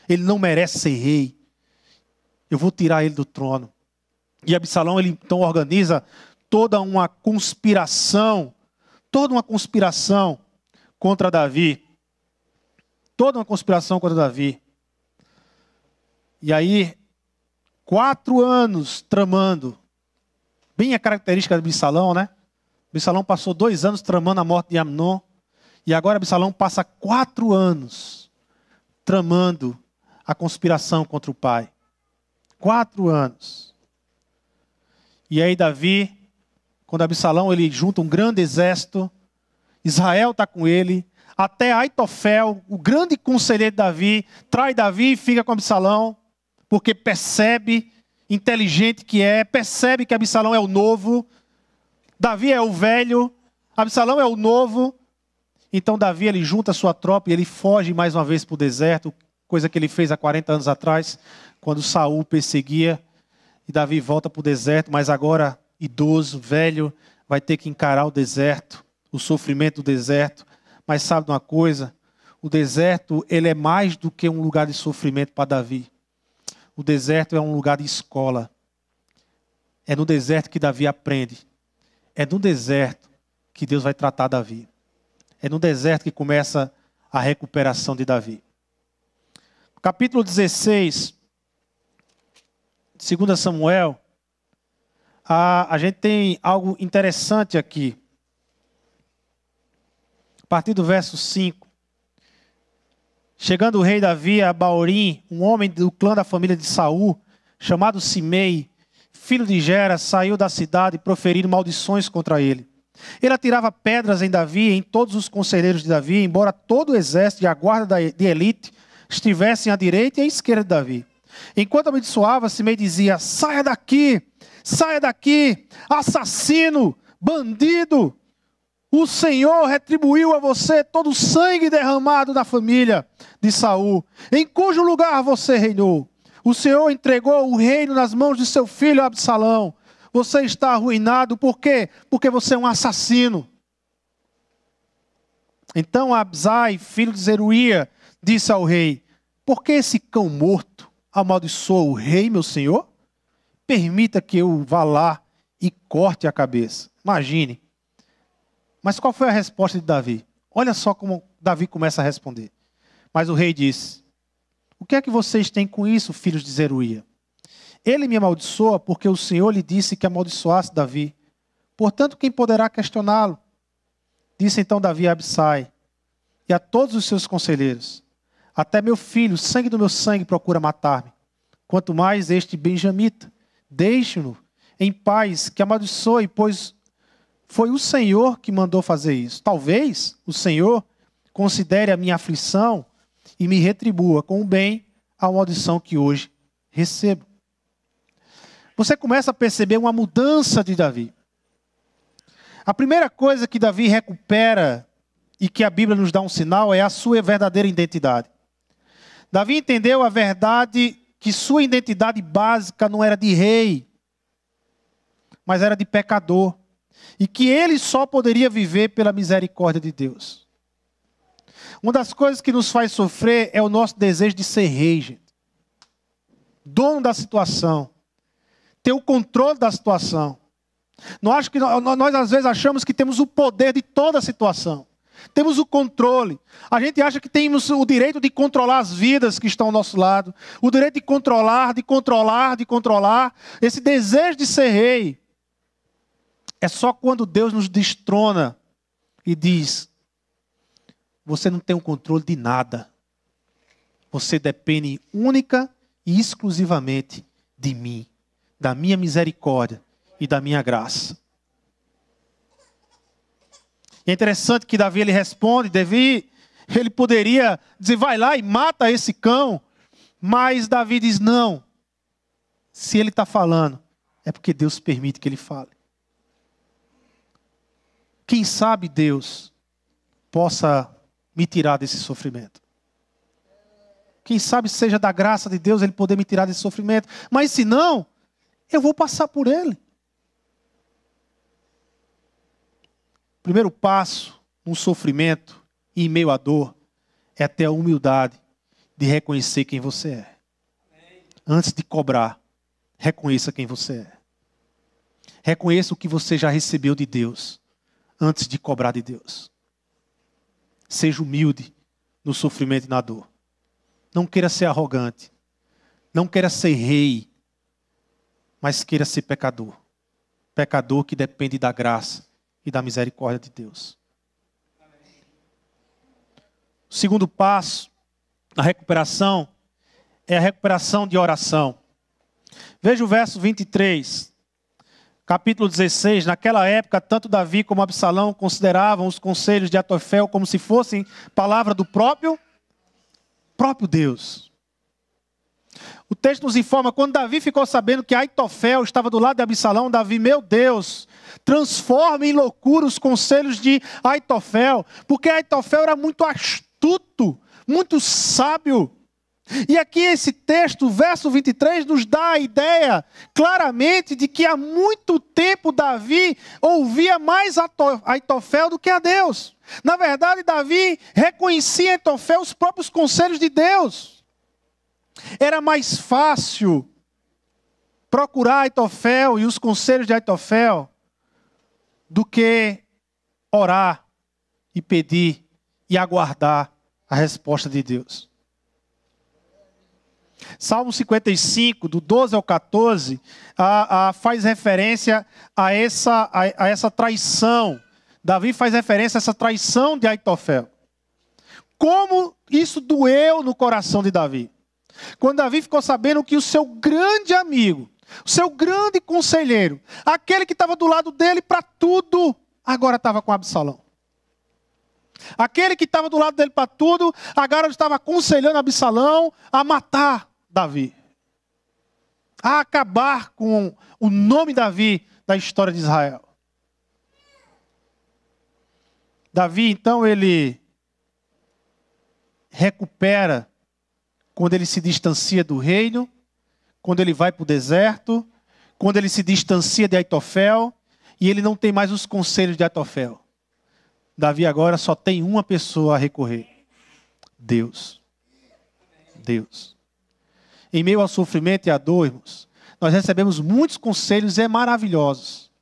Ele não merece ser rei. Eu vou tirar ele do trono. E Absalão, ele então organiza toda uma conspiração contra Davi. Toda uma conspiração contra Davi. E aí, 4 anos tramando. Bem a característica de Absalão, né? Absalão passou 2 anos tramando a morte de Amnon. E agora Absalão passa 4 anos tramando a conspiração contra o pai. 4 anos. E aí Davi, quando Absalão ele junta um grande exército, Israel está com ele, até Aitofel, o grande conselheiro de Davi, trai Davi e fica com Absalão, porque percebe, inteligente que é, percebe que Absalão é o novo, Davi é o velho, Absalão é o novo. Então Davi ele junta a sua tropa e ele foge mais uma vez para o deserto, coisa que ele fez há 40 anos atrás, quando Saul perseguia. E Davi volta para o deserto, mas agora idoso, velho, vai ter que encarar o deserto, o sofrimento do deserto. Mas sabe de uma coisa? O deserto ele é mais do que um lugar de sofrimento para Davi. O deserto é um lugar de escola. É no deserto que Davi aprende. É no deserto que Deus vai tratar Davi. É no deserto que começa a recuperação de Davi. Capítulo 16, 2 Samuel, a gente tem algo interessante aqui. A partir do verso 5. Chegando o rei Davi a Baorim, um homem do clã da família de Saul, chamado Simei, filho de Gera, saiu da cidade proferindo maldições contra ele. Ele atirava pedras em Davi e em todos os conselheiros de Davi, embora todo o exército e a guarda de elite estivessem à direita e à esquerda de Davi. Enquanto abençoava, Simei dizia: saia daqui, assassino, bandido. O Senhor retribuiu a você todo o sangue derramado da família de Saul, em cujo lugar você reinou. O Senhor entregou o reino nas mãos de seu filho Absalão. Você está arruinado, por quê? Porque você é um assassino. Então Abzai, filho de Zeruia, disse ao rei: por que esse cão morto amaldiçoa o rei, meu senhor? Permita que eu vá lá e corte a cabeça. Imagine. Mas qual foi a resposta de Davi? Olha só como Davi começa a responder. Mas o rei disse: o que é que vocês têm com isso, filhos de Zeruia? Ele me amaldiçoa porque o Senhor lhe disse que amaldiçoasse Davi. Portanto, quem poderá questioná-lo? Disse então Davi a Absai e a todos os seus conselheiros: até meu filho, sangue do meu sangue, procura matar-me. Quanto mais este benjamita, deixe-no em paz, que amaldiçoe, pois Foi o Senhor que mandou fazer isso. Talvez o Senhor considere a minha aflição e me retribua com o bem a maldição que hoje recebo. Você começa a perceber uma mudança de Davi. A primeira coisa que Davi recupera e que a Bíblia nos dá um sinal é a sua verdadeira identidade. Davi entendeu a verdade que sua identidade básica não era de rei, mas era de pecador. E que ele só poderia viver pela misericórdia de Deus. Uma das coisas que nos faz sofrer é o nosso desejo de ser rei, gente. Dono da situação. Ter o controle da situação. Nós às vezes achamos que temos o poder de toda a situação. Temos o controle. A gente acha que temos o direito de controlar as vidas que estão ao nosso lado. O direito de controlar. Esse desejo de ser rei. É só quando Deus nos destrona e diz: você não tem o controle de nada. Você depende única e exclusivamente de mim, da minha misericórdia e da minha graça. É interessante que Davi ele responde, ele poderia dizer: vai lá e mata esse cão. Mas Davi diz: não. Se ele está falando, é porque Deus permite que ele fale. Quem sabe Deus possa me tirar desse sofrimento. Quem sabe seja da graça de Deus Ele poder me tirar desse sofrimento. Mas se não, eu vou passar por ele. Primeiro passo no sofrimento e em meio à dor é ter a humildade de reconhecer quem você é. Antes de cobrar, reconheça quem você é. Reconheça o que você já recebeu de Deus. Antes de cobrar de Deus. Seja humilde no sofrimento e na dor. Não queira ser arrogante. Não queira ser rei. Mas queira ser pecador. Pecador que depende da graça e da misericórdia de Deus. O segundo passo na recuperação é a recuperação de oração. Veja o verso 23. Capítulo 16, naquela época, tanto Davi como Absalão consideravam os conselhos de Aitofel como se fossem palavra do próprio Deus. O texto nos informa, quando Davi ficou sabendo que Aitofel estava do lado de Absalão, Davi, meu Deus, transforma em loucura os conselhos de Aitofel, porque Aitofel era muito astuto, muito sábio. E aqui esse texto, verso 23, nos dá a ideia claramente de que há muito tempo Davi ouvia mais Aitofel do que a Deus. Na verdade, Davi reconhecia em Aitofel os próprios conselhos de Deus. Era mais fácil procurar Aitofel e os conselhos de Aitofel do que orar e pedir e aguardar a resposta de Deus. Salmo 55, do 12 ao 14, faz referência a essa traição. Davi faz referência a essa traição de Aitofel. Como isso doeu no coração de Davi. Quando Davi ficou sabendo que o seu grande amigo, o seu grande conselheiro, aquele que estava do lado dele para tudo, agora estava com Absalão. Aquele que estava do lado dele para tudo, agora estava aconselhando Absalão a matar Davi. A acabar com o nome Davi da história de Israel. Davi, então, ele recupera quando ele se distancia do reino, quando ele vai para o deserto, quando ele se distancia de Aitofel, e ele não tem mais os conselhos de Aitofel. Davi agora só tem uma pessoa a recorrer. Deus. Deus. Em meio ao sofrimento e à dor, irmãos, nós recebemos muitos conselhos maravilhosos.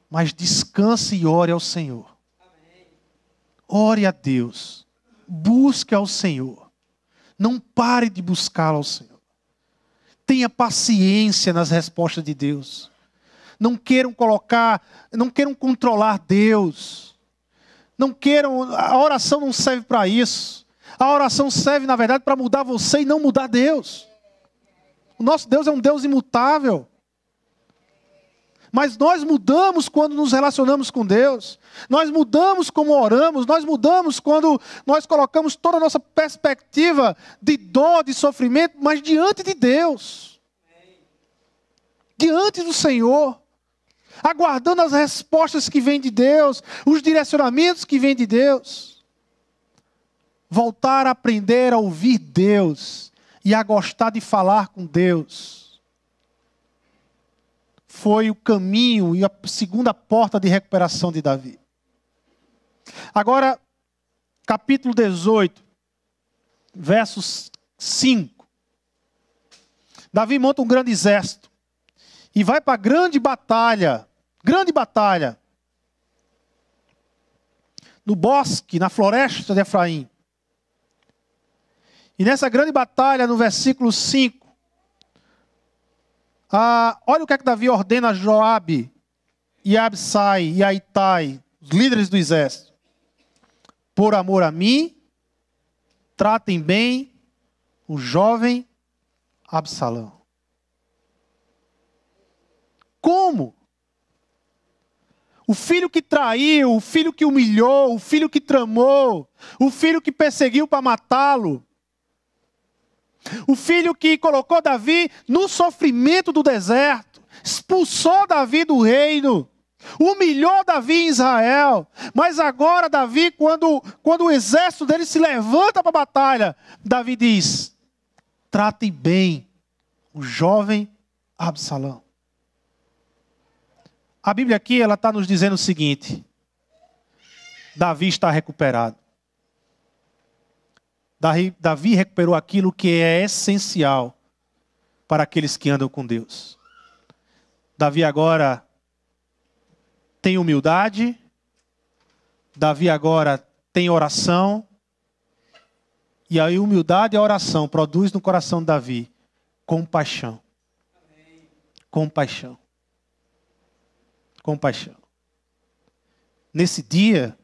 Mas descanse e ore ao Senhor. Ore a Deus. Busque ao Senhor. Não pare de buscá-lo ao Senhor. Tenha paciência nas respostas de Deus. Não queiram controlar Deus. A oração não serve para isso. A oração serve, na verdade, para mudar você e não mudar Deus. O nosso Deus é um Deus imutável. Mas nós mudamos quando nos relacionamos com Deus. Nós mudamos como oramos. Nós mudamos quando nós colocamos toda a nossa perspectiva de dor, de sofrimento, mas diante de Deus. Diante do Senhor. Aguardando as respostas que vêm de Deus, os direcionamentos que vêm de Deus. Voltar a aprender a ouvir Deus e a gostar de falar com Deus. Foi o caminho e a segunda porta de recuperação de Davi. Agora, capítulo 18, versos 5. Davi monta um grande exército e vai para a grande batalha, no bosque, na floresta de Efraim. E nessa grande batalha, no versículo 5, olha o que é que Davi ordena a Joabe, e a Absai, e a Itai, os líderes do exército. Por amor a mim, tratem bem o jovem Absalão. Como? O filho que traiu, o filho que humilhou, o filho que tramou, o filho que perseguiu para matá-lo, o filho que colocou Davi no sofrimento do deserto, expulsou Davi do reino, humilhou Davi em Israel. Mas agora Davi, quando o exército dele se levanta para a batalha, Davi diz: tratem bem o jovem Absalão. A Bíblia aqui ela está nos dizendo o seguinte: Davi está recuperado. Davi recuperou aquilo que é essencial para aqueles que andam com Deus. Davi agora tem humildade. Davi agora tem oração. E a humildade e a oração produz no coração de Davi compaixão. Compaixão. Compaixão. Nesse dia,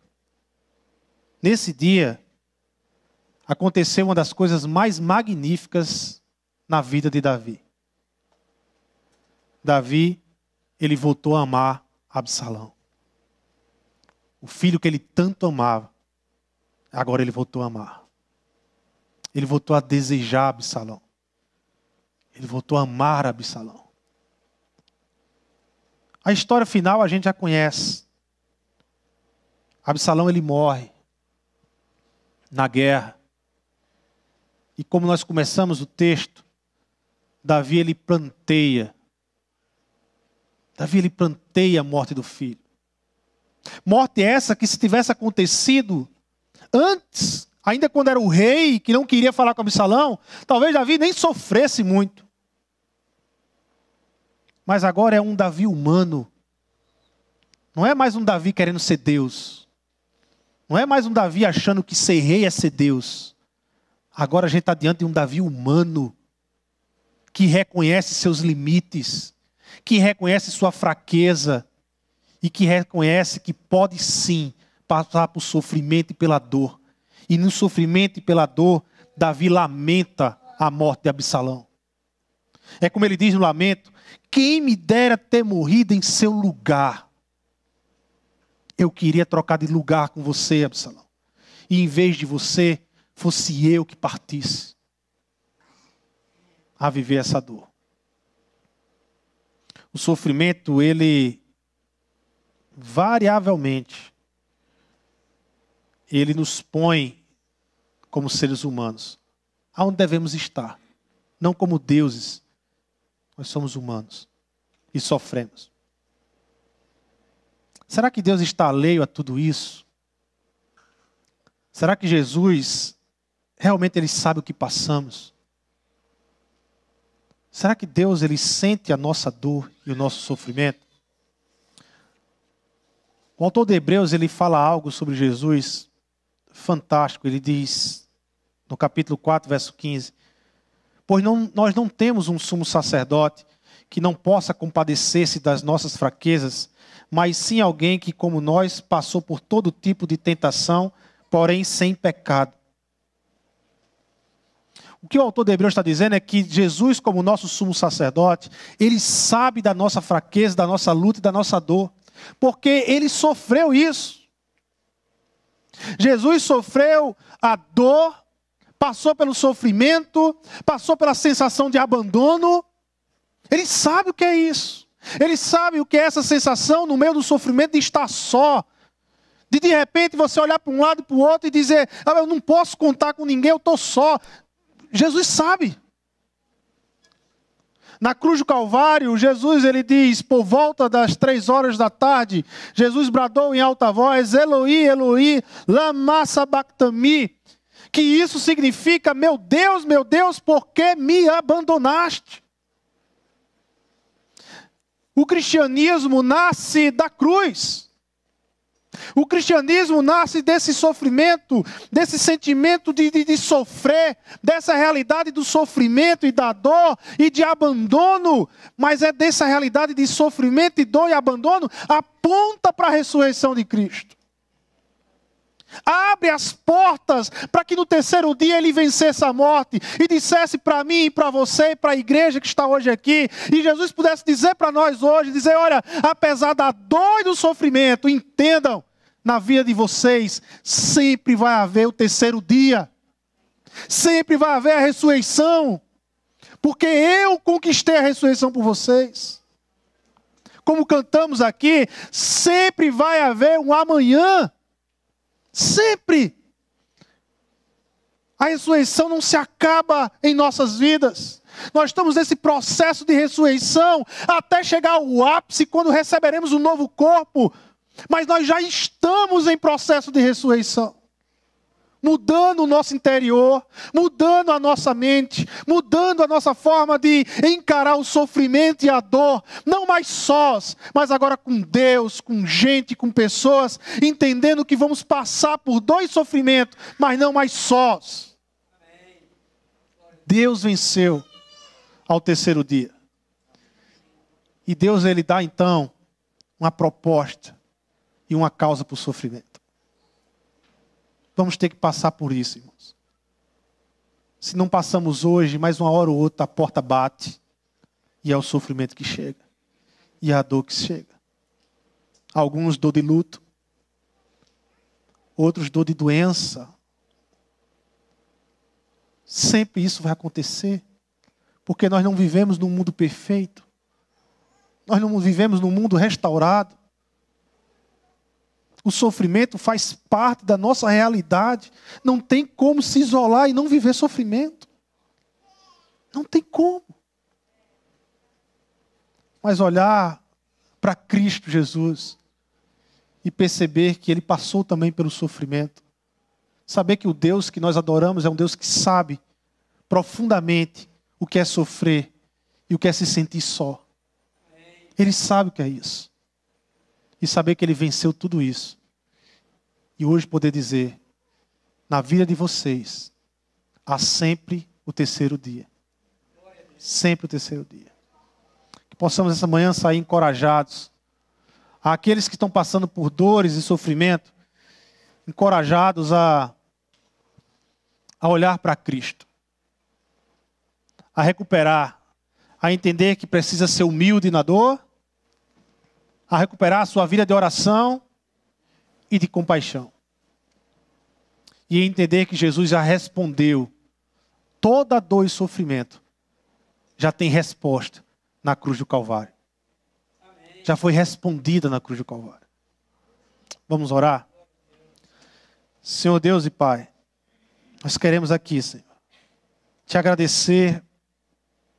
aconteceu uma das coisas mais magníficas na vida de Davi. Davi, ele voltou a amar Absalão. O filho que ele tanto amava, agora ele voltou a amar. Ele voltou a desejar Absalão. Ele voltou a amar Absalão. A história final a gente já conhece. Absalão ele morre na guerra. E como nós começamos o texto, Davi ele planteia a morte do filho. Morte essa que se tivesse acontecido antes, ainda quando era o rei, que não queria falar com Absalão, talvez Davi nem sofresse muito. Mas agora é um Davi humano. Não é mais um Davi querendo ser Deus. Não é mais um Davi achando que ser rei é ser Deus. Agora a gente está diante de um Davi humano, que reconhece seus limites, que reconhece sua fraqueza, e que reconhece que pode sim passar por sofrimento e pela dor. E no sofrimento e pela dor, Davi lamenta a morte de Absalão. É como ele diz no lamento: quem me dera ter morrido em seu lugar. Eu queria trocar de lugar com você, Absalão. E em vez de você, fosse eu que partisse a viver essa dor. O sofrimento, ele variavelmente, ele nos põe como seres humanos aonde devemos estar. Não como deuses. Nós somos humanos e sofremos. Será que Deus está alheio a tudo isso? Será que Jesus realmente ele sabe o que passamos? Será que Deus ele sente a nossa dor e o nosso sofrimento? O autor de Hebreus ele fala algo sobre Jesus fantástico. Ele diz no capítulo 4, verso 15: pois nós não temos um sumo sacerdote que não possa compadecer-se das nossas fraquezas, mas sim alguém que, como nós, passou por todo tipo de tentação, porém sem pecado. O que o autor de Hebreus está dizendo é que Jesus, como nosso sumo sacerdote, ele sabe da nossa fraqueza, da nossa luta e da nossa dor, porque ele sofreu isso. Jesus sofreu a dor, passou pelo sofrimento, passou pela sensação de abandono. Ele sabe o que é isso. Ele sabe o que é essa sensação no meio do sofrimento de estar só. De repente você olhar para um lado e para o outro e dizer, eu não posso contar com ninguém, eu estou só. Jesus sabe. Na cruz do Calvário, Jesus ele diz, por volta das 3 da tarde, Jesus bradou em alta voz, Eloi, Eloi, lama sabachthani, que isso significa, meu Deus, por que me abandonaste? O cristianismo nasce da cruz. O cristianismo nasce desse sofrimento, desse sentimento de sofrer, dessa realidade do sofrimento e da dor e de abandono. Mas é dessa realidade de sofrimento e dor e abandono, aponta para a ressurreição de Cristo. Abre as portas para que no terceiro dia ele vencesse a morte e dissesse para mim e para você e para a igreja que está hoje aqui, e Jesus pudesse dizer para nós hoje, dizer, olha, apesar da dor e do sofrimento, entendam, na vida de vocês sempre vai haver o terceiro dia, sempre vai haver a ressurreição, porque eu conquistei a ressurreição por vocês. Como cantamos aqui, sempre vai haver um amanhã. Sempre. A ressurreição não se acaba em nossas vidas. Nós estamos nesse processo de ressurreição até chegar ao ápice quando receberemos um novo corpo. Mas nós já estamos em processo de ressurreição. Mudando o nosso interior, mudando a nossa mente, mudando a nossa forma de encarar o sofrimento e a dor, não mais sós, mas agora com Deus, com gente, com pessoas, entendendo que vamos passar por 2 sofrimentos, mas não mais sós. Deus venceu ao terceiro dia. E Deus ele dá então uma proposta e uma causa para o sofrimento. Vamos ter que passar por isso, irmãos. Se não passamos hoje, mais uma hora ou outra, a porta bate. E é o sofrimento que chega. E é a dor que chega. Alguns dor de luto. Outros dor de doença. Sempre isso vai acontecer. Porque nós não vivemos num mundo perfeito. Nós não vivemos num mundo restaurado. O sofrimento faz parte da nossa realidade. Não tem como se isolar e não viver sofrimento. Não tem como. Mas olhar para Cristo Jesus e perceber que Ele passou também pelo sofrimento. Saber que o Deus que nós adoramos é um Deus que sabe profundamente o que é sofrer e o que é se sentir só. Ele sabe o que é isso. E saber que Ele venceu tudo isso. E hoje poder dizer, na vida de vocês, há sempre o terceiro dia. Sempre o terceiro dia. Que possamos essa manhã sair encorajados. Aqueles que estão passando por dores e sofrimento, encorajados a olhar para Cristo. A recuperar, a entender que precisa ser humilde na dor, a recuperar a sua vida de oração e de compaixão. E entender que Jesus já respondeu toda dor e sofrimento. Já tem resposta na cruz do Calvário. Amém. Já foi respondida na cruz do Calvário. Vamos orar? Senhor Deus e Pai, nós queremos aqui, Senhor, te agradecer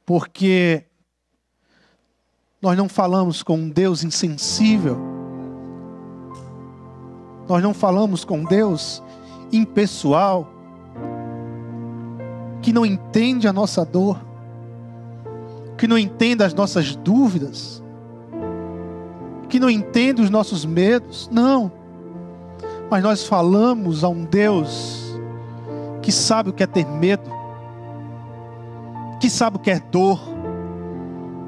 porque nós não falamos com um Deus insensível. Nós não falamos com um Deus impessoal, que não entende a nossa dor, que não entende as nossas dúvidas, que não entende os nossos medos. Não. Mas nós falamos a um Deus que sabe o que é ter medo, que sabe o que é dor,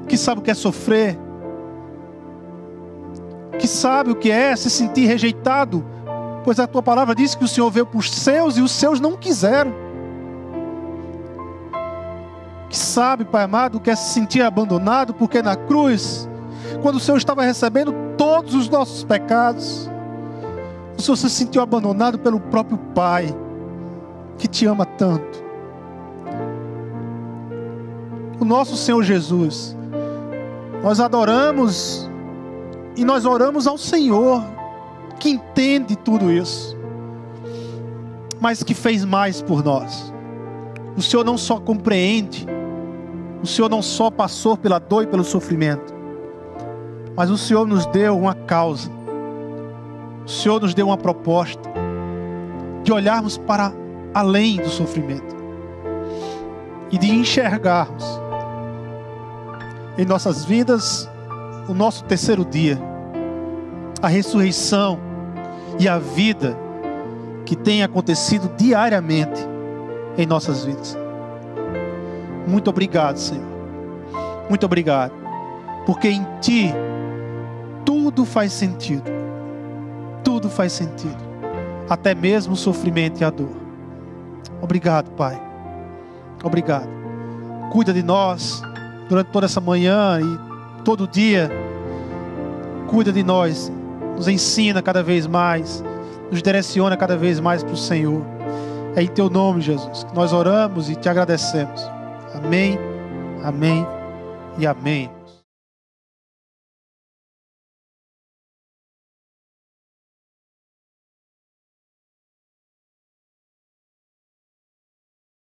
que sabe o que é sofrer, que sabe o que é se sentir rejeitado, pois a tua palavra diz que o Senhor veio para os seus e os seus não quiseram. que sabe, Pai amado, o que é se sentir abandonado, porque na cruz, quando o Senhor estava recebendo todos os nossos pecados, o Senhor se sentiu abandonado pelo próprio Pai, que te ama tanto. O nosso Senhor Jesus, nós adoramos e nós oramos ao Senhor, que entende tudo isso, mas que fez mais por nós. O Senhor não só compreende, o Senhor não só passou pela dor e pelo sofrimento, mas o Senhor nos deu uma causa, o Senhor nos deu uma proposta de olharmos para além do sofrimento e de enxergarmos em nossas vidas o nosso terceiro dia, a ressurreição e a vida que tem acontecido diariamente em nossas vidas. Muito obrigado, Senhor. Muito obrigado, porque em Ti tudo faz sentido. Tudo faz sentido, até mesmo o sofrimento e a dor. Obrigado, Pai. Obrigado. Cuida de nós durante toda essa manhã e todo dia. Cuida de nós, nos ensina cada vez mais, nos direciona cada vez mais para o Senhor. É em Teu nome, Jesus, que nós oramos e Te agradecemos. Amém, amém e amém.